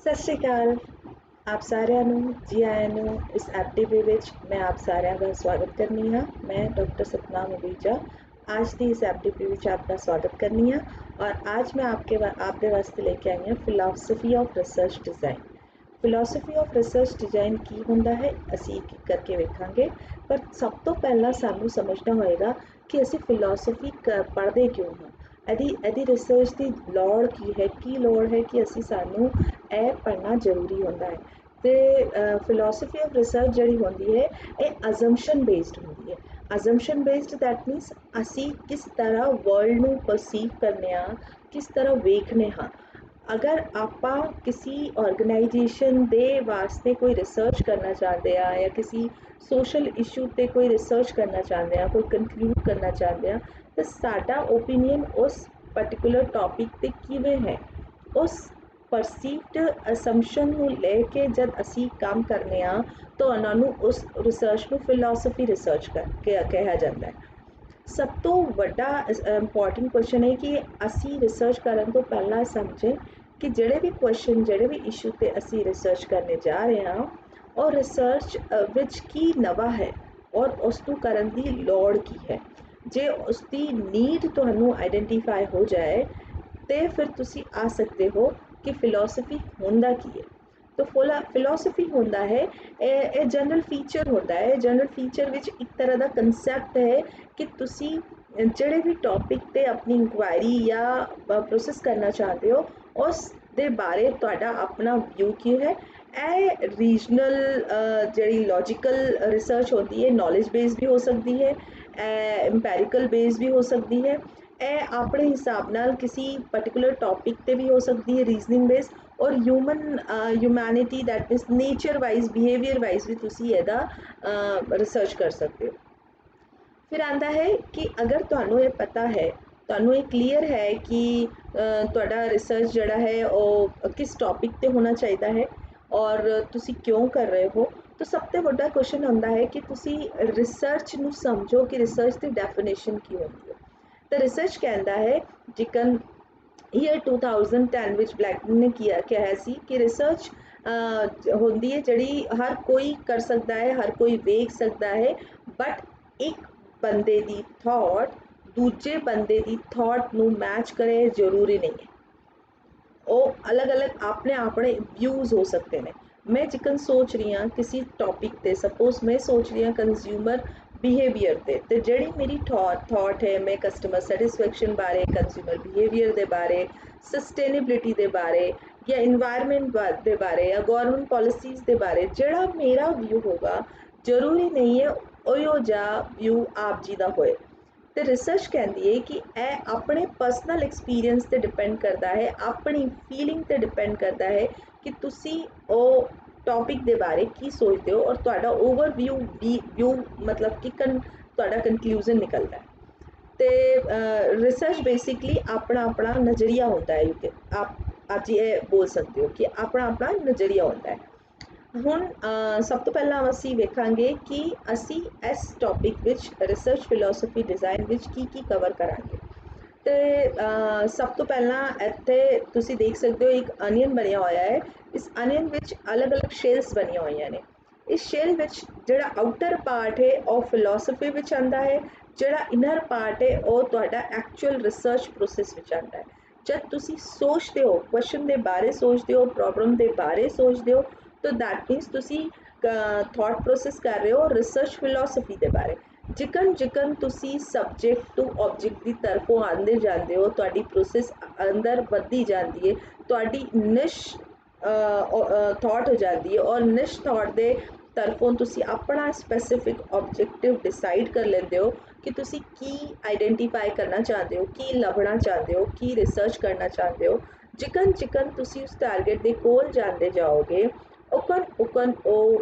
ਸਤਿ ਸ਼੍ਰੀ ਅਕਾਲ। ਆਪ ਸਾਰਿਆਂ ਨੂੰ ਜੀ ਆਇਆਂ ਨੂੰ ਇਸ ਐਫਟੀਪੀ ਵਿੱਚ ਮੈਂ ਆਪ ਸਾਰਿਆਂ ਦਾ ਸਵਾਗਤ ਕਰਨੀ ਹਾਂ। ਮੈਂ ਡਾਕਟਰ सतनाम अहूजा आज की इस एफटीपी ਵਿੱਚ आपका स्वागत करनी हाँ। और आज मैं आपके वास्ते लेके आई हाँ philosophy of research design. Philosophy of research design की ਹੁੰਦਾ है ਅਸੀਂ ਇੱਕ करके ਵੇਖਾਂਗੇ। पर सब तो पहला सानू समझना होएगा कि ਅਸੀਂ फिलोसफी पढ़ते क्यों हाँ। ਇਹਦੀ ਰਿਸਰਚ ਦੀ ਲੋੜ ਕੀ ਲੋੜ ਹੈ ਕਿ ਅਸੀਂ ਸਾਨੂੰ ਇਹ ਪੜ੍ਹਨਾ ਜ਼ਰੂਰੀ ਹੁੰਦਾ ਹੈ। ਤੇ ਫਿਲੋਸਫੀ ਆਫ ਰਿਸਰਚ ਜਿਹੜੀ ਹੁੰਦੀ ਹੈ ਇਹ ਅਜ਼ੰਪਸ਼ਨ ਬੇਸਡ ਹੁੰਦੀ ਹੈ। ਅਜ਼ੰਪਸ਼ਨ ਬੇਸਡ ਦੈਟ ਮੀਨਸ ਅਸੀਂ ਕਿਸ ਤਰ੍ਹਾਂ ਵਰਲਡ ਨੂੰ ਪਰਸੀਵ ਕਰਨੇ ਆ, ਕਿਸ ਤਰ੍ਹਾਂ ਵੇਖਨੇ ਹਾਂ। अगर आप किसी ऑर्गेनाइजेशन दे वास्ते कोई रिसर्च करना चाहते हैं या किसी सोशल इशू ते कोई रिसर्च करना चाहते हैं, कोई कंक्लूड करना चाहते हैं, तो साडा ओपीनियन उस पर्टिकुलर टॉपिक ते किवें है, उस परसीव्ड असम्पशन ਨੂੰ ਲੈ ਕੇ जब ਅਸੀਂ काम करने तो उन्होंने उस रिसर्च ਨੂੰ फिलोसफी रिसर्च ਕਿਹਾ ਜਾਂਦਾ है। सब तो वड्डा इंपॉर्टेंट क्वेश्चन है कि असी रिसर्च करन तो पहला समझें कि ਜਿਹੜੇ ਵੀ ਕੁਐਸਚਨ ਜਿਹੜੇ ਵੀ ਇਸ਼ੂ ਤੇ ਅਸੀਂ ਰਿਸਰਚ ਕਰਨੇ ਜਾ ਰਹੇ ਹਾਂ ਔਰ ਰਿਸਰਚ ਵਿੱਚ ਕੀ ਨਵਾਂ ਹੈ ਔਰ ਉਸ ਨੂੰ ਕਰਨ ਦੀ ਲੋੜ ਕੀ ਹੈ। ਜੇ ਉਸ ਦੀ ਨੀਡ ਤੁਹਾਨੂੰ ਆਈਡੈਂਟੀਫਾਈ ਹੋ ਜਾਏ ਤੇ ਫਿਰ ਤੁਸੀਂ ਆ ਸਕਦੇ ਹੋ ਕਿ ਫਿਲਾਸਫੀ ਹੁੰਦਾ ਕੀ ਹੈ। तो फिलोसफी होता है ये जनरल फीचर होता है। जनरल फीचर विच एक तरह का कंसैप्ट है कि तुसी ਜਿਹੜੇ भी टॉपिक ते अपनी इंक्वायरी या प्रोसेस करना चाहते हो उस दे बारे तुहाडा अपना व्यू की है। ਇਹ रीजनल ਜਿਹੜੀ लॉजिकल रिसर्च होती है नॉलेज बेस्ड भी हो सकती है, इंपैरिकल बेस्ड भी हो सकती है। ਇਹ ਆਪਣੇ ਹਿਸਾਬ ਨਾਲ किसी पर्टिकुलर टॉपिक ते भी हो सकती है रीजनिंग बेस्ड और humanity that मीनस nature wise behaviour wise भी तुसी ਇਹਦਾ रिसर्च कर सकते हो। फिर आता है कि अगर ਤੁਹਾਨੂੰ ਇਹ पता है, ਤੁਹਾਨੂੰ ਇਹ क्लीयर है कि ਤੁਹਾਡਾ रिसर्च ਜਿਹੜਾ है ਉਹ किस टॉपिक ਤੇ होना चाहिए है और ਤੁਸੀਂ क्यों कर रहे हो, तो सब ਤੋਂ ਵੱਡਾ क्वेश्चन ਹੁੰਦਾ है कि ਤੁਸੀਂ रिसर्च ਨੂੰ समझो कि रिसर्च ਦੀ डेफिनेशन ਕੀ ਹੁੰਦੀ है। तो रिसर्च कहता है जिकन ईयर 2010 ਵਿੱਚ ਬਲੈਕਮਨ ਨੇ ਕਿਹਾ ਸੀ कि रिसर्च ਹੁੰਦੀ ਹੈ ਜਿਹੜੀ ਹਰ ਕੋਈ ਕਰ ਸਕਦਾ ਹੈ, ਹਰ ਕੋਈ ਵੇਖ ਸਕਦਾ ਹੈ, ਬਟ ਇੱਕ ਬੰਦੇ ਦੀ ਥਾਟ ਦੂਜੇ ਬੰਦੇ ਦੀ ਥਾਟ ਨੂੰ ਮੈਚ ਕਰੇ ਜ਼ਰੂਰੀ नहीं है। वो अलग अलग अपने अपने व्यूज़ हो सकते हैं। मैं जिकन सोच रही हाँ किसी टॉपिक ते सपोज मैं सोच रही हाँ कंज्यूमर बिहेवियर ते जड़ी मेरी थॉट है मैं कस्टमर सैटिस्फैक्शन बारे, कंज्यूमर बिहेवियर दे बारे, सस्टेनेबिलिटी दे बारे या इन्वायरमेंट दे बारे या गवर्नमेंट पॉलिसीज़ दे बारे जड़ा मेरा व्यू होगा जरूरी नहीं है उहो जा व्यू आप जी का होए। तो रिसर्च कहती है कि यह अपने पर्सनल एक्सपीरियंस पर डिपेंड करता है, अपनी फीलिंग पर डिपेंड करता है कि तुसी वो टॉपिक के बारे की सोचते हो और तुहाडा ओवर व्यू मतलब कि तुहाडा कंक्लूजन निकलता है। तो रिसर्च बेसिकली अपना अपना नज़रिया होता है। आप जी ये बोल सकते हो कि अपना अपना नज़रिया होता है। ਹੁਣ सब तो पहला ਅਸੀਂ ਵੇਖਾਂਗੇ कि ਅਸੀਂ इस टॉपिक ਵਿੱਚ रिसर्च फिलोसफी डिज़ाइन ਵਿੱਚ ਕੀ कवर करांगे। तो सब तो पहला ਇੱਥੇ ਤੁਸੀਂ देख सकते हो एक अनियन बनया होया है। इस अनियन ਵਿੱਚ अलग अलग शेल्स बनिया होईयां ने। इस शेल ਵਿੱਚ ਜਿਹੜਾ आउटर पार्ट है वो फिलोसफी ਵਿੱਚ आंदा है, ਜਿਹੜਾ इनर पार्ट है वो ਤੁਹਾਡਾ एक्चुअल रिसर्च प्रोसेस ਵਿੱਚ आंदा है। जब ਤੁਸੀਂ सोचते हो क्वेश्चन के बारे सोचते हो, प्रॉब्लम के बारे सोचते हो, तो दैट मीनस तुसी थॉट प्रोसेस कर रहे हो रिसर्च फिलोसफी के बारे। जिकन जिकन तुसी सबजैक्ट टू ऑब्जेक्ट की तरफों आते जाते हो तुहाडी प्रोसेस अंदर बढ़ती जाती है, तुहाडी निश थॉट हो जाती है और निश थॉट के तरफों तुसी अपना स्पैसिफिक ऑब्जेक्टिव डिसाइड कर लेते हो कि तुसी की आइडेंटिफाई करना चाहते हो, की लभना चाहते हो, की रिसर्च करना चाहते हो। जिकन जिकन तुसी उस टारगेट के कोल जाते जाओगे उकन उकन वो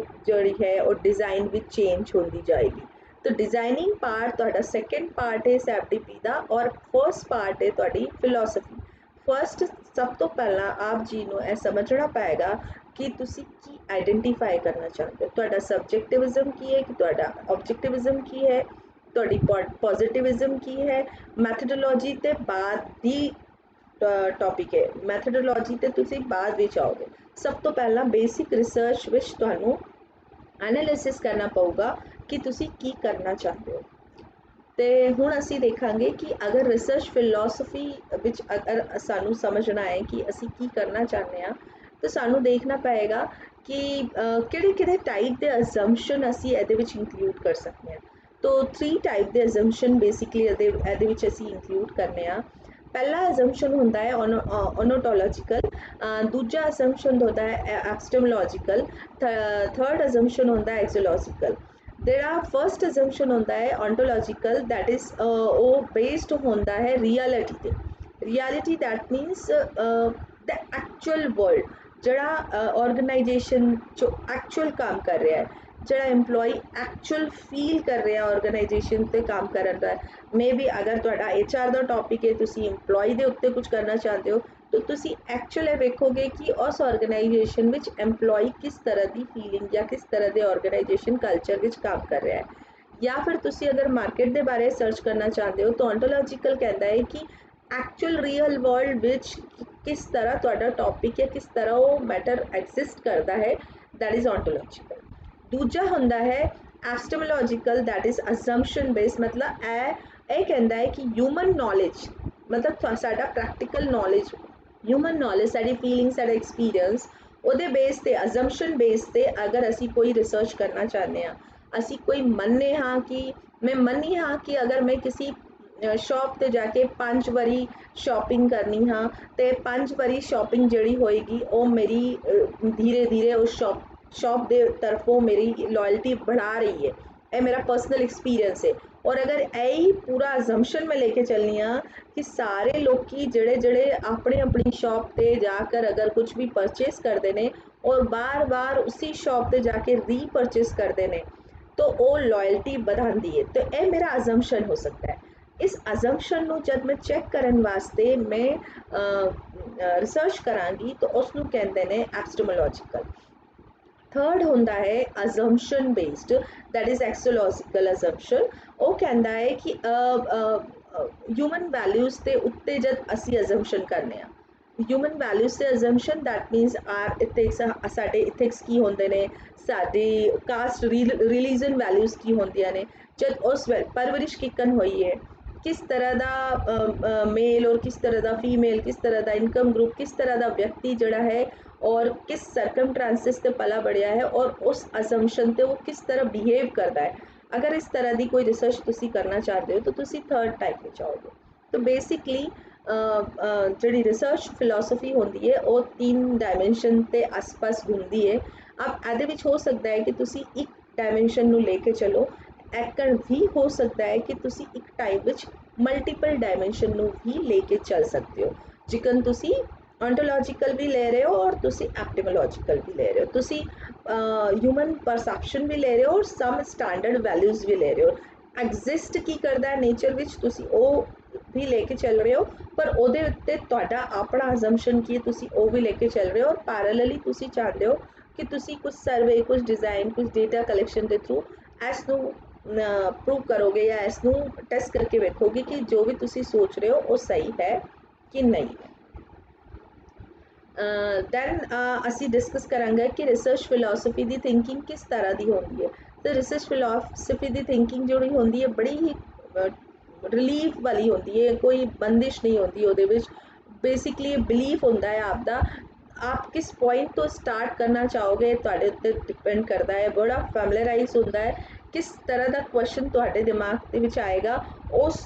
जड़ी है और डिज़ाइन भी चेंज होती जाएगी। तो डिज़ाइनिंग पार्ट तुहाडा सैकेंड पार्ट है इस एफडीपी का और फर्स्ट पार्ट है तुहाडी फिलोसफी। फर्स्ट सब तो पहला आप जी नूं यह समझना पाएगा कि तुसी की आइडेंटिफाई करना चाहते हो, तुहाडा सबजैक्टिविज्म की है कि तुहाडा ऑब्जेक्टिविज्म की है, तुहाडी पॉजिटिविज्म की है। मैथडोलॉजी ते बाद दी ਟੌਪਿਕ ਹੈ। ਮੈਥਡੋਲੋਜੀ ਤੇ ਤੁਸੀਂ ਬਾਅਦ ਵਿੱਚ ਆਓਗੇ। ਸਭ ਤੋਂ ਪਹਿਲਾਂ ਬੇਸਿਕ ਰਿਸਰਚ ਵਿੱਚ ਤੁਹਾਨੂੰ ਐਨਾਲਿਸਿਸ ਕਰਨਾ ਪਊਗਾ ਕਿ ਤੁਸੀਂ ਕੀ ਕਰਨਾ ਚਾਹੁੰਦੇ ਹੋ। ਤੇ ਹੁਣ ਅਸੀਂ ਦੇਖਾਂਗੇ ਕਿ ਅਗਰ ਰਿਸਰਚ ਫਿਲੋਸਫੀ ਵਿੱਚ ਅਗਰ ਸਾਨੂੰ ਸਮਝਣਾ ਹੈ ਕਿ ਅਸੀਂ ਕੀ ਕਰਨਾ ਚਾਹੁੰਦੇ ਹਾਂ, ਤਾਂ ਸਾਨੂੰ ਦੇਖਣਾ ਪਏਗਾ ਕਿ ਕਿਹੜੇ ਟਾਈਪ ਦੇ ਅਜ਼ੰਪਸ਼ਨ ਅਸੀਂ ਇਹਦੇ ਵਿੱਚ ਇੰਕਲੂਡ ਕਰ ਸਕਦੇ ਹਾਂ। ਤੋ 3 ਟਾਈਪ ਦੇ ਅਜ਼ੰਪਸ਼ਨ ਬੇਸਿਕਲੀ ਇਹਦੇ ਵਿੱਚ ਅਸੀਂ ਇੰਕਲੂਡ ਕਰਨੇ ਆ। ਪਹਿਲਾ ਅਜ਼ੰਪਸ਼ਨ ਹੁੰਦਾ ਹੈ ਓਨੋਟੋਲੋਜੀਕਲ, ਦੂਜਾ ਅਜ਼ੰਪਸ਼ਨ ਹੁੰਦਾ ਹੈ ਐਪਿਸਟੇਮੋਲੋਜੀਕਲ, ਥਰਡ ਅਜ਼ੰਪਸ਼ਨ ਹੁੰਦਾ ਹੈ ਐਕਸੋਲੋਜੀਕਲ। ਜਿਹੜਾ ਫਸਟ ਅਜ਼ੰਪਸ਼ਨ ਹੁੰਦਾ ਹੈ ontological, that is ਉਹ ਬੇਸਡ ਹੁੰਦਾ ਹੈ ਰਿਐਲਿਟੀ ਤੇ। Reality that means the actual world, ਜਿਹੜਾ ਆਰਗੇਨਾਈਜੇਸ਼ਨ ਜੋ ਐਕਚੁਅਲ ਕੰਮ ਕਰ ਰਿਹਾ ਹੈ, ਜਿਹੜਾ EMPLOYEE ਐਕਚੁਅਲ ਫੀਲ ਕਰ ਰਿਹਾ ਆਰਗੇਨਾਈਜੇਸ਼ਨ ਤੇ ਕੰਮ ਕਰਨ ਦਾ। ਮੇ ਬੀ ਅਗਰ ਤੁਹਾਡਾ HR ਦਾ ਟੌਪਿਕ ਹੈ, ਤੁਸੀਂ EMPLOYEE ਦੇ ਉੱਤੇ ਕੁਝ ਕਰਨਾ ਚਾਹੁੰਦੇ ਹੋ, ਤਾਂ ਤੁਸੀਂ ਐਕਚੁਅਲ ਇਹ ਵੇਖੋਗੇ ਕਿ ਉਸ ਆਰਗੇਨਾਈਜੇਸ਼ਨ ਵਿੱਚ EMPLOYEE ਕਿਸ ਤਰ੍ਹਾਂ ਦੀ ਫੀਲਿੰਗ ਜਾਂ ਕਿਸ ਤਰ੍ਹਾਂ ਦੇ ਆਰਗੇਨਾਈਜੇਸ਼ਨ ਕਲਚਰ ਵਿੱਚ ਕੰਮ ਕਰ ਰਿਹਾ ਹੈ। ਜਾਂ ਫਿਰ ਤੁਸੀਂ ਅਗਰ ਮਾਰਕੀਟ ਦੇ ਬਾਰੇ ਸਰਚ ਕਰਨਾ ਚਾਹੁੰਦੇ ਹੋ, ਤਾਂ ontological ਕਹਿੰਦਾ ਹੈ ਕਿ ਐਕਚੁਅਲ ਰੀਅਲ ਵਰਲਡ ਵਿੱਚ ਕਿਸ ਤਰ੍ਹਾਂ ਤੁਹਾਡਾ ਟੌਪਿਕ ਹੈ, ਕਿਸ ਤਰ੍ਹਾਂ ਉਹ ਮੈਟਰ ਐਗਜ਼ਿਸਟ ਕਰਦਾ ਹੈ, ਦੈਟ ਇਜ਼ ontological। ਦੂਜਾ ਹੁੰਦਾ ਹੈ ਐਪਿਸਟੇਮੋਲੋਜੀਕਲ, ਦੈਟ ਇਜ਼ ਅਜ਼ੰਪਸ਼ਨ ਬੇਸ। ਮਤਲਬ ਇਹ ਕਹਿੰਦਾ ਹੈ ਕਿ ਹਿਊਮਨ ਨੌਲੇਜ, ਮਤਲਬ ਸਾਡਾ ਪ੍ਰੈਕਟੀਕਲ ਨੌਲੇਜ, ਹਿਊਮਨ ਨੌਲੇਜ, ਸਾਡੀ ਫੀਲਿੰਗ, ਸਾਡਾ ਐਕਸਪੀਰੀਅੰਸ, ਉਹਦੇ ਬੇਸ ਤੇ ਅਜ਼ੰਪਸ਼ਨ ਬੇਸ ਤੇ ਅਗਰ ਅਸੀਂ ਕੋਈ ਰਿਸਰਚ ਕਰਨਾ ਚਾਹੁੰਦੇ ਹਾਂ, ਅਸੀਂ ਕੋਈ ਮੰਨੇ ਹਾਂ ਕਿ ਮੈਂ ਮੰਨੀ ਹਾਂ ਕਿ ਅਗਰ ਮੈਂ ਕਿਸੇ ਸ਼ੌਪ ਤੇ ਜਾ ਕੇ 5 ਵਾਰੀ ਸ਼ਾਪਿੰਗ ਕਰਨੀ ਹਾਂ, ਤੇ 5 ਵਾਰੀ ਸ਼ਾਪਿੰਗ ਜਿਹੜੀ ਹੋਏਗੀ ਉਹ ਮੇਰੀ ਧੀਰੇ ਧੀਰੇ ਉਸ ਸ਼ੌਪ ਦੇ ਤਰਫੋਂ ਮੇਰੀ ਲਾਇਲਟੀ बढ़ा रही है, ਇਹ ਮੇਰਾ ਪਰਸਨਲ ਐਕਸਪੀਰੀਅੰਸ ਹੈ। ਔਰ ਅਗਰ ਇਹੀ ਪੂਰਾ ਅਜ਼ੰਪਸ਼ਨ ਮੈਂ ਲੈ ਕੇ ਚੱਲਨੀ ਹਾਂ ਕਿ ਸਾਰੇ ਲੋਕੀ ਜਿਹੜੇ ਆਪਣੀ ਆਪਣੀ ਸ਼ੌਪ ਤੇ ਜਾ ਕਰ ਅਗਰ ਕੁਝ ਵੀ ਪਰਚੇਸ ਕਰਦੇ ਨੇ ਔਰ ਬਾਰ-ਬਾਰ ਉसी ਸ਼ੌਪ ਤੇ ਜਾ ਕੇ ਰੀਪਰਚੇਸ ਕਰਦੇ ਨੇ, तो वो लॉयल्टी बढ़ाती है। तो यह मेरा अजम्पशन हो सकता है। इस अजम्पशन ਨੂੰ जब मैं चेक ਕਰਨ ਵਾਸਤੇ मैं रिसर्च करांगी तो उसनू कहते हैं एपिस्टेमोलॉजिकल। थर्ड ਹੁੰਦਾ है assumption based, that is axiological assumption। ਉਹ ਕਹਿੰਦਾ ਹੈ ਕਿ ਹਿਊਮਨ ਵੈਲਿਊਜ਼ ਦੇ ਉੱਤੇ ਜਦ ਅਸੀਂ assumption ਕਰਨੇ ਆ, ਹਿਊਮਨ ਵੈਲਿਊਜ਼ ਤੇ ਅਜ਼ੰਪਸ਼ਨ, ਦੈਟ ਮੀਨਸ ਆਰ ਇਥਿਕਸ, ਸਾਡੇ ਇਥਿਕਸ ਕੀ ਹੁੰਦੇ ਨੇ, ਸਾਡੀ ਕਾਸਟ ਰਿਲੀਜਨ ਵੈਲਿਊਜ਼ ਕੀ ਹੁੰਦੀਆਂ ਨੇ, ਜਦ ਉਸ ਪਰਵਰਿਸ਼ ਕਿਕਨ ਹੋਈ ਹੈ, ਕਿਸ ਤਰ੍ਹਾਂ ਦਾ ਮੇਲ ਔਰ ਕਿਸ ਤਰ੍ਹਾਂ ਦਾ ਫੀਮੇਲ, ਕਿਸ ਤਰ੍ਹਾਂ ਦਾ ਇਨਕਮ ਗਰੁੱਪ, ਕਿਸ ਤਰ੍ਹਾਂ ਦਾ ਵਿਅਕਤੀ ਜਿਹੜਾ ਹੈ ਔਰ ਕਿਸ ਸਰਕਮਟ੍ਰਾਂਸਿਸ ਤੇ ਪਲਾ ਬੜਿਆ ਹੈ ਔਰ ਉਸ ਅਜ਼ੰਪਸ਼ਨ ਤੇ ਉਹ ਕਿਸ ਤਰ੍ਹਾਂ ਬਿਹੇਵ ਕਰਦਾ ਹੈ। ਅਗਰ ਇਸ ਤਰ੍ਹਾਂ ਦੀ ਕੋਈ ਰਿਸਰਚ ਤੁਸੀਂ ਕਰਨਾ ਚਾਹਦੇ ਹੋ ਤਾਂ ਤੁਸੀਂ ਥਰਡ ਟਾਈਪ ਵਿੱਚ ਆਓਗੇ। ਤਾਂ ਬੇਸਿਕਲੀ ਜਿਹੜੀ ਰਿਸਰਚ ਫਿਲੋਸਫੀ ਹੁੰਦੀ ਹੈ ਉਹ 3 ਡਾਇਮੈਂਸ਼ਨ ਤੇ ਆਸ-ਪਾਸ ਘੁੰਮਦੀ ਹੈ। ਅਬ ਇਹਦੇ ਵਿੱਚ ਹੋ ਸਕਦਾ ਹੈ ਕਿ ਤੁਸੀਂ ਇੱਕ ਡਾਇਮੈਂਸ਼ਨ ਨੂੰ ਲੈ ਕੇ ਚਲੋ, ਐਕਰ ਵੀ ਹੋ ਸਕਦਾ ਹੈ ਕਿ ਤੁਸੀਂ ਇੱਕ ਟਾਈਪ ਵਿੱਚ ਮਲਟੀਪਲ ਡਾਇਮੈਂਸ਼ਨ ਨੂੰ ਵੀ ਲੈ ਕੇ ਚੱਲ ਸਕਦੇ ਹੋ। ਜਿਕਨ ਤੁਸੀਂ ontological ਵੀ ਲੈ ਰਹੇ ਹੋ ਔਰ ਤੁਸੀਂ ਐਪਿਸਟੇਮੋਲੋਜੀਕਲ ਵੀ ਲੈ ਰਹੇ ਹੋ, ਤੁਸੀਂ ਹਿਊਮਨ ਪਰਸੈਪਸ਼ਨ ਵੀ ਲੈ ਰਹੇ ਹੋ ਔਰ ਸਮ ਸਟੈਂਡਰਡ ਵੈਲਿਊਜ਼ ਵੀ ਲੈ ਰਹੇ ਹੋ। ਐਗਜ਼ਿਸਟ ਕੀ ਕਰਦਾ ਹੈ ਨੇਚਰ ਵਿੱਚ, ਤੁਸੀਂ ਉਹ ਵੀ ਲੈ ਕੇ ਚੱਲ ਰਹੇ ਹੋ, ਪਰ ਉਹਦੇ ਉੱਤੇ ਤੁਹਾਡਾ ਆਪਣਾ ਅਜ਼ੰਪਸ਼ਨ ਕੀ ਹੈ, ਤੁਸੀਂ ਉਹ ਵੀ ਲੈ ਕੇ ਚੱਲ ਰਹੇ ਹੋ। ਔਰ ਪੈਰਲਲੀ ਤੁਸੀਂ ਚਾਹੁੰਦੇ ਹੋ ਕਿ ਤੁਸੀਂ ਕੁਝ ਸਰਵੇ, ਕੁਝ ਡਿਜ਼ਾਈਨ, ਕੁਝ ਡੇਟਾ ਕਲੈਕਸ਼ਨ ਦੇ ਥਰੂ ਇਸ ਨੂੰ ਪ੍ਰੂਵ ਕਰੋਗੇ ਜਾਂ ਇਸ ਨੂੰ ਟੈਸਟ ਕਰਕੇ ਵੇਖੋਗੇ ਕਿ ਜੋ ਵੀ ਤੁਸੀਂ ਸੋਚ ਰਹੇ ਹੋ ਉਹ ਸਹੀ ਹੈ ਕਿ ਨਹੀਂ। ਦੈਨ ਅਸੀਂ ਡਿਸਕਸ ਕਰਾਂਗੇ ਕਿ ਰਿਸਰਚ ਫਿਲੋਸਫੀ ਦੀ ਥਿੰਕਿੰਗ ਕਿਸ ਤਰ੍ਹਾਂ ਦੀ ਹੁੰਦੀ ਹੈ। ਤੇ ਰਿਸਰਚ ਫਿਲੋਸਫੀ ਦੀ ਥਿੰਕਿੰਗ ਜਿਹੜੀ ਹੁੰਦੀ ਹੈ ਬੜੀ ਹੀ ਰਿਲੀਫ ਵਾਲੀ ਹੁੰਦੀ ਹੈ, ਕੋਈ ਬੰਦਿਸ਼ ਨਹੀਂ ਹੁੰਦੀ ਉਹਦੇ ਵਿੱਚ। ਬੇਸਿਕਲੀ ਬਿਲੀਫ ਹੁੰਦਾ ਹੈ ਆਪਦਾ, ਆਪ ਕਿਸ ਪੁਆਇੰਟ ਤੋਂ ਸਟਾਰਟ ਕਰਨਾ ਚਾਹੋਗੇ ਤੁਹਾਡੇ ਉੱਤੇ ਡਿਪੈਂਡ ਕਰਦਾ ਹੈ। ਬੜਾ ਫੈਮਿਲਰਾਈਜ਼ ਹੁੰਦਾ ਹੈ ਕਿਸ ਤਰ੍ਹਾਂ ਦਾ ਕੁਐਸਚਨ ਤੁਹਾਡੇ ਦਿਮਾਗ ਦੇ ਵਿੱਚ ਆਏਗਾ, ਉਸ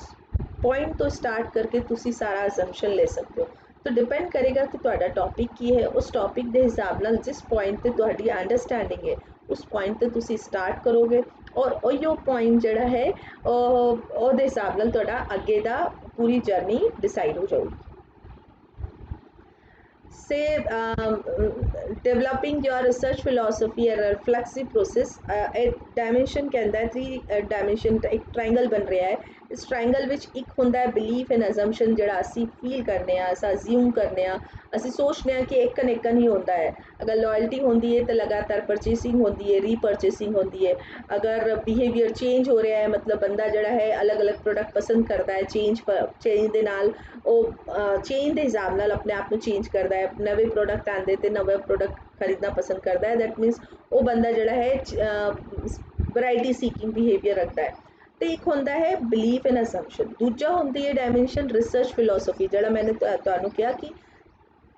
ਪੁਆਇੰਟ ਤੋਂ ਸਟਾਰਟ ਕਰਕੇ ਤੁਸੀਂ ਸਾਰਾ ਅਜ਼ੰਪਸ਼ਨ ਲੈ ਸਕਦੇ ਹੋ। तो डिपेंड करेगा कि ਤੁਹਾਡਾ ਟੌਪਿਕ ਕੀ ਹੈ, ਉਸ ਟੌਪਿਕ ਦੇ ਹਿਸਾਬ ਨਾਲ ਜਿਸ ਪੁਆਇੰਟ ਤੇ ਤੁਹਾਡੀ ਅੰਡਰਸਟੈਂਡਿੰਗ ਹੈ ਉਸ ਪੁਆਇੰਟ ਤੇ ਤੁਸੀਂ ਸਟਾਰਟ ਕਰੋਗੇ ਔਰ ਉਹੀਓ ਪੁਆਇੰਟ ਜਿਹੜਾ ਹੈ ਉਹਦੇ ਹਿਸਾਬ ਨਾਲ ਤੁਹਾਡਾ ਅੱਗੇ ਦਾ ਪੂਰੀ ਜਰਨੀ ਡਿਸਾਈਡ ਹੋ ਜਾਊਗੀ। Say developing your research philosophy a reflexive process, एक डायमेंशन के अंदर 3 डायमेंशन एक ट्रायंगल बन रहा है, इस ट्रायंगल विच एक हुंदा है बिलीफ एंड असम्पशन जिहड़ा असी फील करने आ, अस अज्यूम करने आ, असी सोचने आ कि एकन एकन ही होंदा है। अगर लॉयल्टी होंदी है तो लगातार परचेसिंग होंदी है, रीपरचेसिंग होंदी है। अगर बिहेवियर चेंज हो रहा है मतलब बंदा जिहड़ा है अलग अलग प्रोडक्ट पसंद करता है, चेंज दे नाल चेंज के हिसाब नाल अपने आप को चेंज करता है, नवे प्रोडक्ट आते तो नवे प्रोडक्ट खरीदना पसंद करता है। दैट मीनस वो बंदा जिहड़ा है वैरायटी सीकिंग बिहेवियर रखता है। तो एक होंदा है बिलीफ इन असम्पशन, दूजा होंदी है डायमेंशन रिसर्च फिलोसफी, जिहड़ा मैंने तुहानू कहा कि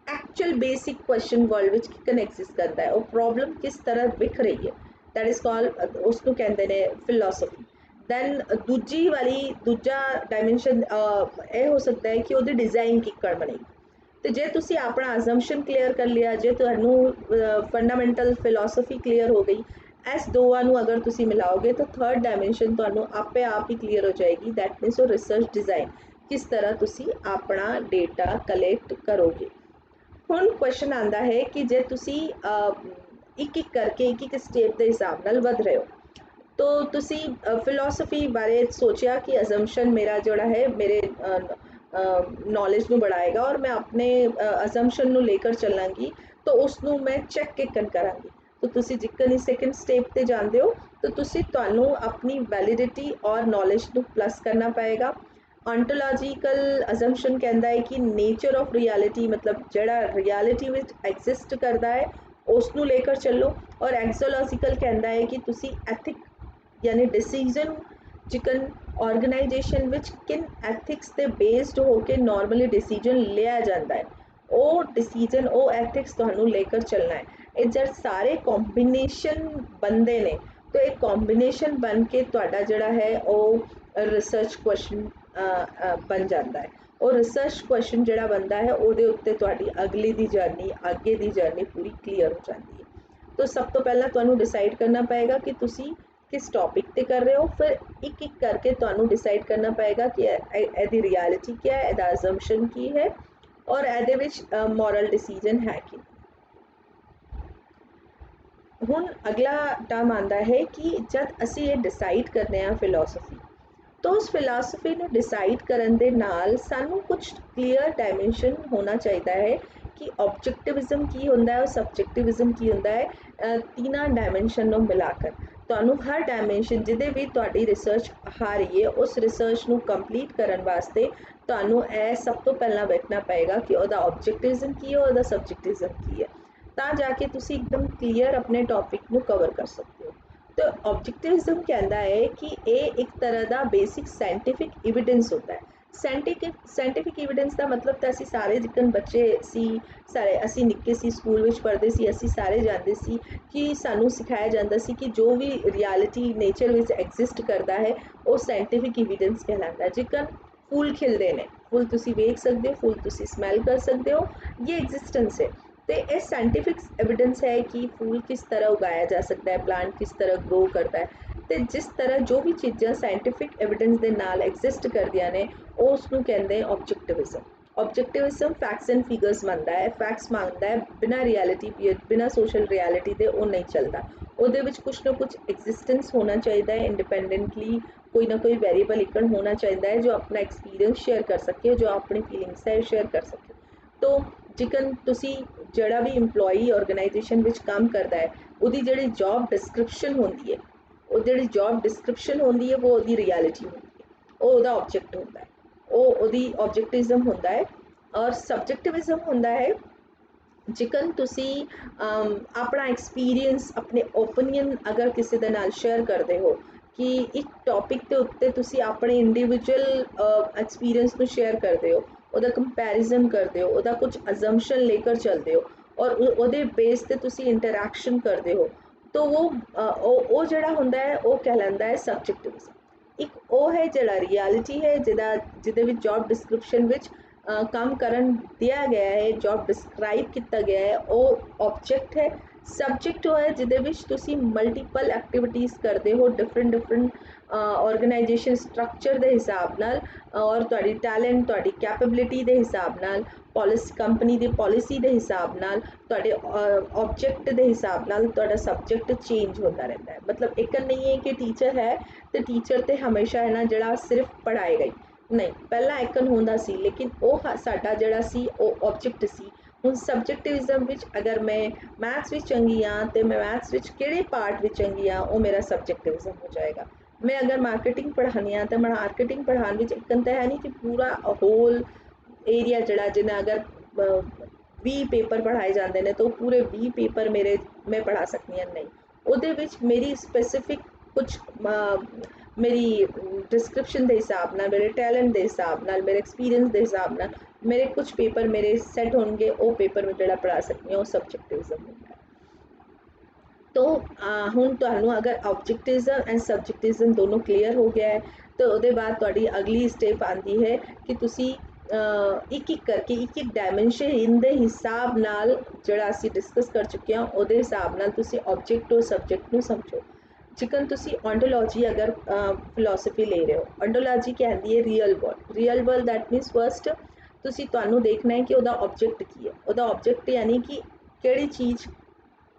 actual basic question world which chicken exist करता है, वो प्रॉब्लम किस तरह विख रही है, दैट इज कॉल्ड उसको कहते हैं फिलोसफी। दैन दूजा डायमेंशन ये हो सकता है कि वो डिज़ाइन किकड़ बनेगी। तो जे तुसी अपना असम्पशन क्लीयर कर लिया, जे तुहानू फंडामेंटल फिलोसफी क्लीयर हो गई, इस दोवां नू अगर तुसी मिलाओगे तो थर्ड डायमेंशन तुहानू आपे आप ही क्लीयर हो जाएगी। दैट मीनस वो रिसर्च डिज़ाइन किस तरह तुसी अपना डेटा कलैक्ट करोगे। हुण क्वेश्चन आता है कि जे तुसी एक एक करके एक एक स्टेप के हिसाब नाल वध रहे हो, तो तुसी फिलोसफी बारे सोचा कि असम्पशन मेरा जोड़ा है मेरे नॉलेज ਨੂੰ बढ़ाएगा और मैं अपने असम्पशन ਨੂੰ लेकर चलांगी, तो उसनों मैं चेक किकन करांगी। तो तुसी जिकन ही सेकंड स्टेप ते जांदे हो तो तुसी तुहानू अपनी वैलिडिटी और नॉलेज ਨੂੰ प्लस करना पएगा। ऑन्टोलॉजिकल असम्पशन कहता है कि नेचर ऑफ रियलिटी मतलब जड़ा रियलिटी में एग्जिस्ट करता है उसनू लेकर चलो, और एक्सोलॉजिकल कहता है कि तुसी एथिक यानी डिसीजन जिकन ऑर्गेनाइजेशन विच किन एथिक्स ते बेस्ड होके नॉर्मली डिसीजन लिया जाता है, वो डिसीजन वो एथिक्स तुहानू लेकर चलना है। ये जब सारे कॉम्बिनेशन बनते ने तो एक कॉम्बिनेशन बन के तुहाडा जिहड़ा है वो रिसर्च क्वेश्चन बन जाता है। और रिसर्च क्वेश्चन जिहड़ा बनता है उहदे उत्ते तुहाडी अगली दी जर्नी अगे दी जर्नी पूरी क्लीयर हो जाती है। तो सब तो पहला तुहानू डिसाइड करना पएगा कि तुसी किस टॉपिक ते कर रहे हो, फिर एक एक करके तुहानू डिसाइड करना पएगा कि एदी रियलिटी क्या है, एदा असम्पशन की है और एदे विच मॉरल डिसीजन है कि। हुण अगला टर्म आंदा है कि जब असी ये डिसाइड करने आ फिलोसफी, तो उस फिलासफी ਨੂੰ डिसाइड करन दे नाल सानू कुछ क्लीयर डायमेंशन होना चाहिए है कि ऑब्जेक्टिविज्म की होंदा है और सबजेक्टिविज्म की होंदा है। तीना डायमेंशन ਨੂੰ मिलाकर ਤੁਹਾਨੂੰ हर डायमेंशन जिदे भी ਤੁਹਾਡੀ रिसर्च आ रही है उस रिसर्च ਨੂੰ कंप्लीट करन वास्ते ਤੁਹਾਨੂੰ ਇਹ सब तो पहला ਵੇਖਣਾ पएगा कि ਉਹਦਾ ऑब्जेक्टिविज्म की है और ਉਹਦਾ सबजेक्टिविज्म की है, ਤਾਂ जाके ਤੁਸੀਂ एकदम क्लीयर अपने टॉपिक ਨੂੰ कवर कर सकते हो। तो ऑब्जेक्टिविज्म कहता है कि ये एक तरह का बेसिक साइंटिफिक एविडेंस होता है। साइंटिफिक एविडेंस का मतलब तो असी सारे जिकन बच्चे सी सारे असी निक्के सी स्कूल में पढ़ते सी असी सारे जानते सी कि सानू सिखाया जाता सी कि जो भी रियलिटी नेचर में एग्जिस्ट करता है वो साइंटिफिक एविडेंस कहलाता है। जिकन फूल खिलते हैं, फूल तुसी वेख सकते हो, फूल तुसी स्मैल कर सकते हो, ये एग्जिस्टेंस है। तो ये साइंटिफिक एविडेंस है कि फूल किस तरह उगाया जा सकता है, प्लांट किस तरह ग्रो करता है। तो जिस तरह जो भी चीज़ां साइंटिफिक एविडेंस के नाल एग्जिस्ट करदियां ने उसनू कहते हैं ऑब्जेक्टिविज्म। ऑब्जेक्टिविज्म फैक्ट्स एंड फिगर्स मानता है, फैक्ट्स मांगता है, बिना रियलिटी बिना सोशल रियलिटी के वो नहीं चलता। उहदे विच कुछ ना कुछ एग्जिस्टेंस होना चाहिए है, इंडिपेंडेंटली कोई ना कोई वेरिएबल इकन होना चाहिए है जो अपना एक्सपीरियंस शेयर कर सके, जो अपनी फीलिंग्स है शेयर कर सके। तो जिकन तुसी जड़ा भी इंप्लॉई ऑर्गेनाइजेशन विच काम करता है उहदी जिहड़ी जॉब डिस्क्रिप्शन होंदी है, वो जिहड़ी जॉब डिस्क्रिप्शन होंदी है वो उहदी रियलिटी होंदी है, वो उहदा ऑब्जेक्ट होंदा है, वो उहदी ऑब्जेक्टिविज्म होंदा है। और सबजेक्टिविज्म होंदा है जिकन तुसी अपना एक्सपीरियंस अपने ओपीनियन अगर किसी दे नाल शेयर करते हो कि एक टॉपिक के उत्ते तुसी अपने इंडिविजुअल एक्सपीरियंस को शेयर करते हो, ਉਹਦਾ कंपैरिजन करते हो, ਉਹਦਾ कुछ असम्पशन लेकर चलते हो और ਉਹਦੇ बेस ਤੇ ਤੁਸੀਂ इंटरैक्शन करते हो, तो वो ਜਿਹੜਾ ਹੁੰਦਾ है वो कहलाता है सबजेक्टिविज्म। एक वो है ਜਿਹੜਾ रियलिटी है जिहदे विच जॉब डिस्क्रिप्शन विच काम करन दिया गया है, जॉब डिस्क्राइब किया गया है, वो ऑब्जेक्ट है। ਸਬਜੈਕਟ ਉਹ ਹੈ ਜਿਹਦੇ ਵਿੱਚ ਤੁਸੀਂ ਮਲਟੀਪਲ ਐਕਟੀਵਿਟੀਜ਼ ਕਰਦੇ ਹੋ ਡਿਫਰੈਂਟ ਆਰਗੇਨਾਈਜੇਸ਼ਨ ਸਟਰਕਚਰ ਦੇ ਹਿਸਾਬ ਨਾਲ ਔਰ ਤੁਹਾਡੀ ਟੈਲੈਂਟ ਤੁਹਾਡੀ ਕੈਪੇਬਿਲਿਟੀ ਦੇ ਹਿਸਾਬ ਨਾਲ ਪੋਲਿਸੀ ਕੰਪਨੀ ਦੀ ਪੋਲਿਸੀ ਦੇ ਹਿਸਾਬ ਨਾਲ ਤੁਹਾਡੇ ਆਬਜੈਕਟ ਦੇ ਹਿਸਾਬ ਨਾਲ ਤੁਹਾਡਾ ਸਬਜੈਕਟ ਚੇਂਜ ਹੁੰਦਾ ਰਹਿੰਦਾ ਹੈ। ਮਤਲਬ ਇੱਕ ਨਹੀਂ ਹੈ ਕਿ ਟੀਚਰ ਹੈ ਤੇ ਟੀਚਰ ਤੇ ਹਮੇਸ਼ਾ ਹੈ ਨਾ ਜਿਹੜਾ ਸਿਰਫ ਪੜ੍ਹਾਏਗਾ ਹੀ ਨਹੀਂ, ਪਹਿਲਾਂ ਇੱਕਨ ਹੁੰਦਾ ਸੀ ਲੇਕਿਨ ਉਹ ਸਾਡਾ ਜਿਹੜਾ ਸੀ ਉਹ ਆਬਜੈਕਟ ਸੀ। ਹੁਣ ਸਬਜੈਕਟਿਵਿਜ਼ਮ ਵਿੱਚ ਅਗਰ ਮੈਂ ਮੈਥਸ ਵਿੱਚ ਚੰਗੀ ਹਾਂ ਤੇ ਮੈਂ ਮੈਥਸ ਵਿੱਚ ਕਿਹੜੇ ਪਾਰਟ ਵਿੱਚ ਚੰਗੀ ਹਾਂ ਉਹ ਮੇਰਾ ਸਬਜੈਕਟਿਵਿਜ਼ਮ ਹੋ ਜਾਏਗਾ। ਮੈਂ ਅਗਰ ਮਾਰਕੀਟਿੰਗ ਪੜ੍ਹਾਉਣੀ ਹਾਂ ਤਾਂ ਮੈਂ ਮਾਰਕੀਟਿੰਗ ਪੜ੍ਹਾਉਣ ਵਿੱਚ ਇੱਕਨ ਤਾਂ ਹੈ ਨਹੀਂ ਕਿ ਪੂਰਾ ਹੋਲ ਏਰੀਆ ਜਿਹੜਾ ਜਿੰਨਾ ਅਗਰ 20 ਪੇਪਰ ਪੜ੍ਹਾਏ ਜਾਂਦੇ ਨੇ ਤਾਂ ਉਹ ਪੂਰੇ 20 ਪੇਪਰ ਮੇਰੇ ਮੈਂ ਪੜ੍ਹਾ ਸਕਦੀ ਹਾਂ, ਨਹੀਂ। ਉਹਦੇ ਵਿੱਚ ਮੇਰੀ ਸਪੈਸੀਫਿਕ ਕੁਛ ਮੇਰੀ ਡਿਸਕ੍ਰਿਪਸ਼ਨ ਦੇ ਹਿਸਾਬ ਨਾਲ ਮੇਰੇ ਟੈਲੈਂਟ ਦੇ ਹਿਸਾਬ ਨਾਲ ਮੇਰੇ ਐਕਸਪੀਰੀਅੰਸ ਦੇ ਹਿਸਾਬ ਨਾਲ ਮੇਰੇ ਕੁਛ ਪੇਪਰ ਮੇਰੇ ਸੈੱਟ ਹੋਣਗੇ, ਉਹ ਪੇਪਰ ਮੈਂ ਜਿਹੜਾ ਪੜ੍ਹਾ ਸਕਦੀ ਹਾਂ ਉਹ ਸਬਜੈਕਟਿਵਿਜ਼ਮ ਹੁੰਦਾ ਹੈ। तो ਹੁਣ ਤੁਹਾਨੂੰ ਅਗਰ ਆਬਜੈਕਟਿਵਿਜ਼ਮ ਐਂਡ ਸਬਜੈਕਟਿਵਿਜ਼ਮ ਦੋਨੋਂ ਕਲੀਅਰ ਹੋ ਗਿਆ ਹੈ ਤਾਂ ਉਹਦੇ ਬਾਅਦ ਤੁਹਾਡੀ ਅਗਲੀ ਸਟੈਪ ਆਉਂਦੀ ਹੈ ਕਿ ਤੁਸੀਂ ਇੱਕ ਇੱਕ ਕਰਕੇ ਇੱਕ ਡਾਇਮੈਂਸ਼ਨ ਦੇ ਹਿਸਾਬ ਨਾਲ ਜਿਹੜਾ ਅਸੀਂ ਡਿਸਕਸ ਕਰ ਚੁੱਕੇ ਹਾਂ ਉਹਦੇ ਹਿਸਾਬ ਨਾਲ ਤੁਸੀਂ ਆਬਜੈਕਟ ਔਰ ਸਬਜੈਕਟ ਨੂੰ ਸਮਝੋ। ਜਿਕਨ ਤੁਸੀਂ ontology ਅਗਰ ਫਿਲੋਸਫੀ ਲੈ ਰਹੇ ਹੋ, ontology ਕਹਿੰਦੀ ਹੈ real world that means first ਤੁਸੀਂ ਤੁਹਾਨੂੰ ਦੇਖਣਾ ਹੈ ਕਿ ਉਹਦਾ ਆਬਜੈਕਟ ਕੀ ਹੈ। ਉਹਦਾ ਆਬਜੈਕਟ ਯਾਨੀ ਕਿ ਕਿਹੜੀ ਚੀਜ਼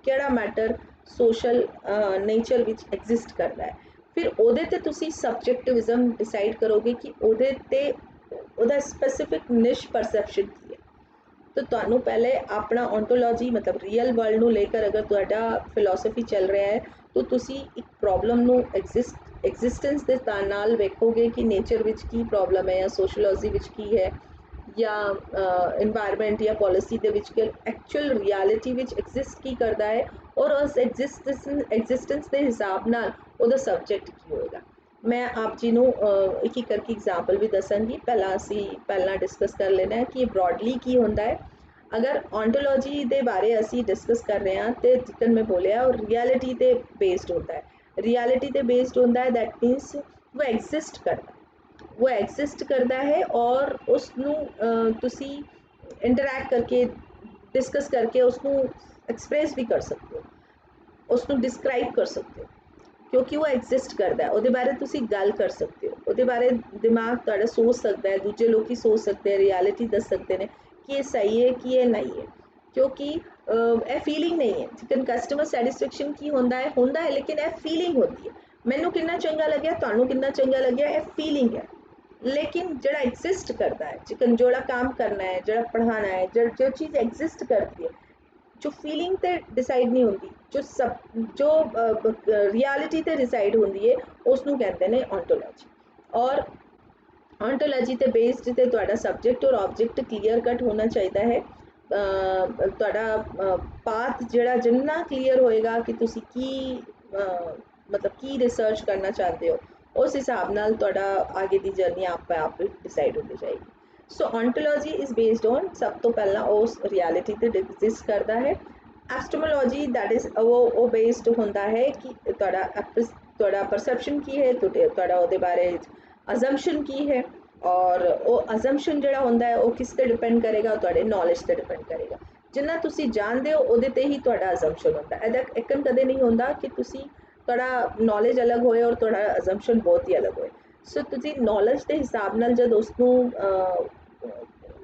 ਕਿਹੜਾ ਮੈਟਰ ਸੋਸ਼ਲ ਨੇਚਰ ਵਿੱਚ ਐਗਜ਼ਿਸਟ ਕਰਦਾ ਹੈ। ਫਿਰ ਉਹਦੇ ਤੇ ਤੁਸੀਂ ਸਬਜੈਕਟਿਵਿਜ਼ਮ ਡਿਸਾਈਡ ਕਰੋਗੇ ਕਿ ਉਹਦੇ ਤੇ ਉਹਦਾ ਸਪੈਸੀਫਿਕ ਨਿਸ਼ ਪਰਸੈਪਸ਼ਨ ਕੀ ਹੈ। ਤਾਂ ਤੁਹਾਨੂੰ ਪਹਿਲੇ ਆਪਣਾ ontology ਮਤਲਬ ਰੀਅਲ ਵਰਲਡ ਨੂੰ ਲੈ ਕੇ ਅਗਰ ਤੁਹਾਡਾ ਫਿਲੋਸਫੀ ਚੱਲ ਰਿਹਾ ਹੈ ਤਾਂ ਤੁਸੀਂ ਇੱਕ ਪ੍ਰੋਬਲਮ ਨੂੰ ਐਗਜ਼ਿਸਟੈਂਸ ਦੇ ਨਾਲ ਵੇਖੋਗੇ ਕਿ ਨੇਚਰ ਵਿੱਚ ਕੀ ਪ੍ਰੋਬਲਮ ਹੈ ਜਾਂ ਸੋਸ਼ਲੋਜੀ ਵਿੱਚ ਕੀ ਹੈ ਜਾਂ ਇਨਵਾਇਰਮੈਂਟ ਜਾਂ ਪੋਲਿਸੀ ਦੇ ਵਿੱਚ ਐਕਚੁਅਲ ਰਿਐਲਿਟੀ ਵਿੱਚ ਐਗਜ਼ਿਸਟ ਕੀ ਕਰਦਾ ਹੈ ਔਰ ਉਸ ਐਗਜ਼ਿਸਟੈਂਸ ਦੇ ਹਿਸਾਬ ਨਾਲ ਉਹਦਾ ਸਬਜੈਕਟ ਕੀ ਹੋਏਗਾ। ਮੈਂ ਆਪ ਜੀ ਨੂੰ ਇੱਕ ਇੱਕ ਕਰਕੇ ਐਗਜ਼ਾਮਪਲ ਵੀ ਦੱਸਾਂਗੀ। ਪਹਿਲਾਂ ਡਿਸਕਸ ਕਰ ਲੈਣਾ ਹੈ ਕਿ ਇਹ ਬ੍ਰੌਡਲੀ ਕੀ ਹੁੰਦਾ ਹੈ। ਅਗਰ ontology ਦੇ ਬਾਰੇ ਅਸੀਂ ਡਿਸਕਸ ਕਰ ਰਹੇ ਹਾਂ ਤੇ ਜਿੱਕਨ ਮੈਂ ਬੋਲਿਆ ਉਹ ਰਿਐਲਿਟੀ ਤੇ ਬੇਸਡ ਹੁੰਦਾ ਹੈ। ਰਿਐਲਿਟੀ ਤੇ ਬੇਸਡ ਹੁੰਦਾ ਹੈ ਦੈਟ ਮੀਨਸ वो एग्जिस्ट करता है और उसनू तुसी इंटरैक्ट करके डिस्कस करके उसनू एक्सप्रेस भी कर सकते हो, उसनू डिस्क्राइब कर सकते हो क्योंकि वो एग्जिस्ट करता है। ਉਹਦੇ ਬਾਰੇ ਤੁਸੀਂ ਗੱਲ ਕਰ ਸਕਦੇ ਹੋ, ਉਹਦੇ ਬਾਰੇ ਦਿਮਾਗ ਤੁਹਾਡਾ ਸੋਚ ਸਕਦਾ ਹੈ, ਦੂਜੇ ਲੋਕੀ ਸੋਚ ਸਕਦੇ हैं, रियलिटी दस सकते हैं कि ये सही है कि ये नहीं है क्योंकि ਇਹ फीलिंग नहीं है। जिकन कस्टमर सैटिस्फैक्शन की ਹੁੰਦਾ है लेकिन ਇਹ फीलिंग होती है। ਮੈਨੂੰ ਕਿੰਨਾ ਚੰਗਾ ਲੱਗਿਆ ਤੁਹਾਨੂੰ ਕਿੰਨਾ ਚੰਗਾ ਲੱਗਿਆ ਇਹ फीलिंग है। लेकिन ਜਿਹੜਾ एग्जिस्ट करता है जिकन जोड़ा काम करना है ਜਿਹੜਾ पढ़ाना है जो चीज़ एग्जिस्ट करती है जो फीलिंग ते डिसाइड नहीं होती जो रियलिटी ते डिसाइड होती है उसनू कहते हैं ontology। और ontology ਤੇ ਬੇਸਡ ਤੇ ਤੁਹਾਡਾ ਸਬਜੈਕਟ ਔਰ ਆਬਜੈਕਟ ਕਲੀਅਰ ਕੱਟ ਹੋਣਾ ਚਾਹੀਦਾ ਹੈ। ਤੁਹਾਡਾ ਪਾਥ ਜਿਹੜਾ ਜਿੰਨਾ ਕਲੀਅਰ ਹੋਏਗਾ ਕਿ ਤੁਸੀਂ ਕੀ ਮਤਲਬ ਕੀ ਰਿਸਰਚ ਕਰਨਾ ਚਾਹੁੰਦੇ ਹੋ ਉਸ ਹਿਸਾਬ ਨਾਲ ਤੁਹਾਡਾ ਆगे ਦੀ ਜਰਨੀ ਆਪੇ ਆਪ ਡਿਸਾਈਡ ਹੁੰਦੀ ਜਾਏਗੀ। ਸੋ ontology ਇਜ਼ ਬੇਸਡ ਔਨ ਸਭ ਤੋਂ ਪਹਿਲਾਂ ਉਸ ਰਿਐਲਿਟੀ ਤੇ ਐਗਜ਼ਿਸਟ ਕਰਦਾ ਹੈ। ਐਪਿਸਟੋਮੋਲੋਜੀ ਦੈਟ ਇਜ਼ ਉਹ ਬੇਸਡ ਹੁੰਦਾ ਹੈ ਕਿ ਤੁਹਾਡਾ ਪਰਸੈਪਸ਼ਨ ਕੀ ਹੈ, ਤੁਹਾਡਾ ਉਹਦੇ ਬਾਰੇ ਅਜ਼ੰਪਸ਼ਨ ਕੀ ਹੈ ਔਰ ਉਹ ਅਜ਼ੰਪਸ਼ਨ ਜਿਹੜਾ ਹੁੰਦਾ ਹੈ ਉਹ ਕਿਸ ਤੇ ਡਿਪੈਂਡ ਕਰੇਗਾ, ਤੁਹਾਡੇ ਨੌਲੇਜ ਤੇ ਡਿਪੈਂਡ ਕਰੇਗਾ। ਜਿੰਨਾ ਤੁਸੀਂ ਜਾਣਦੇ ਹੋ ਉਹਦੇ ਤੇ ਹੀ ਤੁਹਾਡਾ ਅਜ਼ੰਪਸ਼ਨ ਹੁੰਦਾ ਹੈ। ਇਹਦਾ ਇੱਕਨ ਕਦੇ ਨਹੀਂ ਹੁੰਦਾ ਕਿ ਤੁਸੀਂ ਤੁਹਾਡਾ ਨੌਲੇਜ ਅਲੱਗ ਹੋਏ ਔਰ ਤੁਹਾਡਾ ਅਜ਼ੰਪਸ਼ਨ ਬਹੁਤ ਹੀ ਅਲੱਗ ਹੋਏ। ਸੋ ਤੁਸੀਂ ਨੌਲੇਜ ਦੇ ਹਿਸਾਬ ਨਾਲ ਜਦ ਉਸਨੂੰ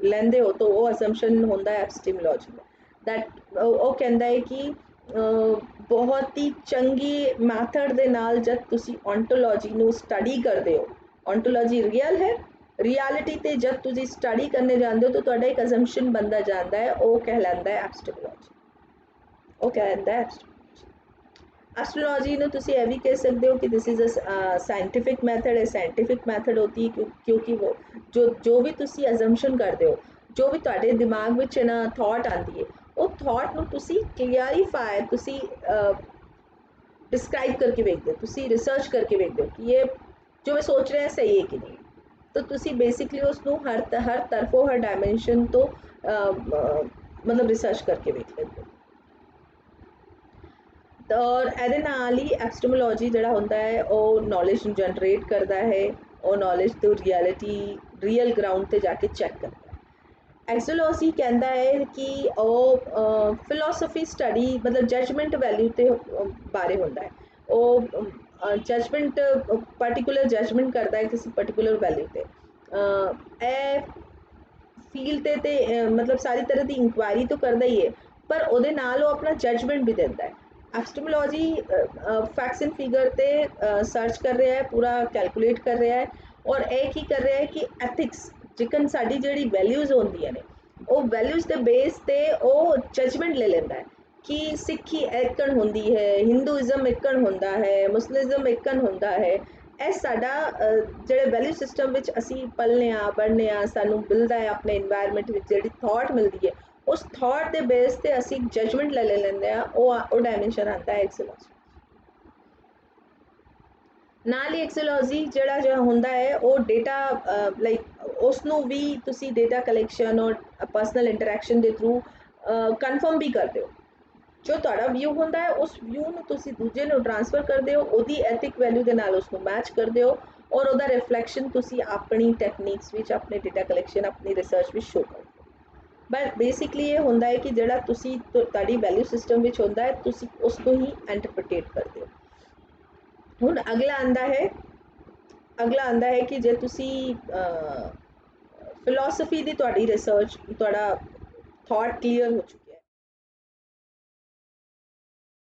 ਲੈਂਦੇ ਹੋ ਤਾਂ ਉਹ ਅਜ਼ੰਪਸ਼ਨ ਹੁੰਦਾ ਹੈ ਐਪਿਸਟੀਮੋਲੋਜੀ ਦਾ। ਦੈਟ ਉਹ ਕਹਿੰਦਾ ਹੈ ਕਿ ਬਹੁਤ ਹੀ ਚੰਗੀ ਮੈਥਡ ਦੇ ਨਾਲ ਜਦ ਤੁਸੀਂ ontology ਨੂੰ ਸਟੱਡੀ ਕਰਦੇ ਹੋ, ontology ਰੀਅਲ ਹੈ, ਰਿਐਲਿਟੀ ਤੇ ਜਦ ਤੁਸੀਂ ਸਟੱਡੀ ਕਰਨੇ ਜਾਂਦੇ ਹੋ ਤਾਂ ਤੁਹਾਡਾ ਇੱਕ ਅਜ਼ੰਪਸ਼ਨ ਬਣਦਾ ਜਾਂਦਾ ਹੈ, ਉਹ ਕਹਿਲਾਂਦਾ ਹੈ ਐਪਿਸਟੀਮੋਲੋਜੀ। ਉਹ ਕਹਿੰਦਾ ਹੈ एस्ट्रोलॉजी ਨੂੰ ਤੁਸੀਂ ਇਹ ਵੀ ਕਹਿ ਸਕਦੇ ਹੋ ਕਿ this is a scientific method ਹੈ। ਸਾਇੰਟਿਫਿਕ ਮੈਥਡ ਹੋਤੀ ਹੈ ਕਿਉਂਕਿ वो ਜੋ ਵੀ ਤੁਸੀਂ ਅਜ਼ੰਪਸ਼ਨ ਕਰਦੇ ਹੋ, ਜੋ ਵੀ ਤੁਹਾਡੇ ਦਿਮਾਗ ਵਿੱਚ ਨਾ ਥਾਟ ਆਉਂਦੀ ਹੈ ਉਹ ਥਾਟ ਨੂੰ ਤੁਸੀਂ ਕਲੀਅਰੀਫਾਈ ਤੁਸੀਂ डिस्क्राइब करके ਵੇਖਦੇ ਹੋ, ਤੁਸੀਂ ਰਿਸਰਚ ਕਰਕੇ ਵੇਖਦੇ ਹੋ ਕਿ ਇਹ ਜੋ ਮੈਂ ਸੋਚ ਰਿਹਾ ਸਹੀ ਹੈ ਕਿ ਨਹੀਂ। ਤਾਂ ਤੁਸੀਂ ਬੇਸਿਕਲੀ ਉਸਨੂੰ ਹਰ ਤਰਫੋਂ ਹਰ ਡਾਇਮੈਂਸ਼ਨ ਤੋਂ ਮਤਲਬ ਰਿਸਰਚ ਕਰਕੇ ਵੇਖ ਲੈਂਦੇ ਹੋ। ਔਰ ਇਹਦੇ ਨਾਲ ਹੀ ਐਪਿਸਟੋਮੋਲੋਜੀ ਜਿਹੜਾ ਹੁੰਦਾ ਹੈ ਉਹ ਨੌਲੇਜ ਨੂੰ ਜਨਰੇਟ ਕਰਦਾ ਹੈ, ਉਹ ਨੌਲੇਜ ਤੋਂ ਰਿਐਲਿਟੀ ਰੀਅਲ ਗਰਾਊਂਡ ਤੇ ਜਾ ਕੇ ਚੈੱਕ ਕਰਦਾ ਹੈ। ਐਕਸੋਲੋਜੀ ਕਹਿੰਦਾ ਹੈ ਕਿ ਉਹ ਫਿਲੋਸਫੀ ਸਟੱਡੀ ਮਤਲਬ ਜਜਮੈਂਟ ਵੈਲਿਊ ਤੇ ਬਾਰੇ ਹੁੰਦਾ ਹੈ। ਉਹ ਜਜਮੈਂਟ ਪਾਰਟਿਕੂਲਰ ਜਜਮੈਂਟ ਕਰਦਾ ਹੈ ਕਿਸੇ ਪਾਰਟਿਕੂਲਰ ਵੈਲਿਊ ਤੇ। ਇਹ ਫੀਲਡ ਤੇ ਮਤਲਬ ਸਾਰੀ ਤਰ੍ਹਾਂ ਦੀ ਇਨਕੁਆਇਰੀ ਤਾਂ ਕਰਦਾ ਹੀ ਹੈ, ਪਰ ਉਹਦੇ ਨਾਲ ਉਹ ਆਪਣਾ ਜਜਮੈਂਟ ਵੀ ਦਿੰਦਾ ਹੈ। ਐਪਿਸਟੀਮੋਲੋਜੀ ਫੈਕਟਸ ਐਂਡ ਫਿਗਰ ਤੇ ਸਰਚ ਕਰ ਰਿਹਾ ਹੈ, ਪੂਰਾ ਕੈਲਕੂਲੇਟ ਕਰ ਰਿਹਾ ਹੈ, ਔਰ ਇਹ ਕੀ ਕਰ ਰਿਹਾ ਹੈ ਕਿ ਐਥਿਕਸ ਜਿਕਨ ਸਾਡੀ ਜਿਹੜੀ ਵੈਲਿਊਜ਼ ਹੁੰਦੀਆਂ ਨੇ ਉਹ ਵੈਲਿਊਜ਼ ਦੇ ਬੇਸ ਤੇ ਉਹ ਜਜਮੈਂਟ ਲੈ ਲੈਂਦਾ ਹੈ ਕਿ ਸਿੱਖੀ ਇੱਕਣ ਹੁੰਦੀ ਹੈ, ਹਿੰਦੂਇਜ਼ਮ ਇੱਕਣ ਹੁੰਦਾ ਹੈ, ਮੁਸਲਿਮ ਇੱਕਣ ਹੁੰਦਾ ਹੈ। ਇਹ ਸਾਡਾ ਜਿਹੜੇ ਵੈਲਿਊ ਸਿਸਟਮ ਵਿੱਚ ਅਸੀਂ ਪਲਨੇ ਆ ਬਣਨੇ ਆ, ਸਾਨੂੰ ਮਿਲਦਾ ਹੈ ਆਪਣੇ ਇਨਵਾਇਰਮੈਂਟ ਵਿੱਚ ਜਿਹੜੀ ਥਾਟ ਮਿਲਦੀ ਹੈ, ਉਸ ਥਾਟ ਦੇ ਬੇਸ ਤੇ ਅਸੀਂ ਜਜਮੈਂਟ ਲੈ ਲੈਂਦੇ ਆ। ਉਹ ਡਾਇਮੈਂਸ਼ਨ ਆਉਂਦਾ ਹੈ ਐਕਸੋਲੋਜੀ। ਨਾਲ ਹੀ ਐਕਸੋਲੋਜੀ ਜਿਹੜਾ ਹੁੰਦਾ ਹੈ ਉਹ ਡੇਟਾ ਲਾਈਕ ਉਸ ਨੂੰ ਵੀ ਤੁਸੀਂ ਡੇਟਾ ਕਲੈਕਸ਼ਨ ਔਰ ਪਰਸਨਲ ਇੰਟਰੈਕਸ਼ਨ ਦੇ ਥਰੂ ਕਨਫਰਮ ਵੀ ਕਰਦੇ ਹੋ। ਜੋ ਤੁਹਾਡਾ ਵਿਊ ਹੁੰਦਾ ਹੈ ਉਸ ਵਿਊ ਨੂੰ ਤੁਸੀਂ ਦੂਜੇ ਨੂੰ ਟ੍ਰਾਂਸਫਰ ਕਰਦੇ ਹੋ, ਉਹਦੀ ਐਥਿਕ ਵੈਲਿਊ ਦੇ ਨਾਲ ਉਸ ਨੂੰ ਮੈਚ ਕਰਦੇ ਹੋ, ਔਰ ਉਹਦਾ ਰਿਫਲੈਕਸ਼ਨ ਤੁਸੀਂ ਆਪਣੀ ਟੈਕਨੀਕਸ ਵਿੱਚ, ਆਪਣੇ ਡੇਟਾ ਕਲੈਕਸ਼ਨ, ਆਪਣੀ ਰਿਸਰਚ ਵਿੱਚ ਸ਼ੋ ਕਰਦੇ ਹੋ। ਬਟ ਬੇਸਿਕਲੀ ਇਹ ਹੁੰਦਾ ਹੈ ਕਿ ਜਿਹੜਾ ਤੁਸੀਂ ਤੁਹਾਡੀ ਵੈਲਿਊ ਸਿਸਟਮ ਵਿੱਚ ਹੁੰਦਾ ਹੈ ਤੁਸੀਂ ਉਸ ਨੂੰ ਹੀ ਇੰਟਰਪ੍ਰੀਟੇਟ ਕਰਦੇ ਹੋ। ਹੁਣ ਅਗਲਾ ਆਂਦਾ ਹੈ ਕਿ ਜੇ ਤੁਸੀਂ ਫਿਲੋਸਫੀ ਦੀ ਤੁਹਾਡੀ ਰਿਸਰਚ, ਤੁਹਾਡਾ ਥਾਟ ਕਲੀਅਰ ਹੋ ਚੁੱਕਾ,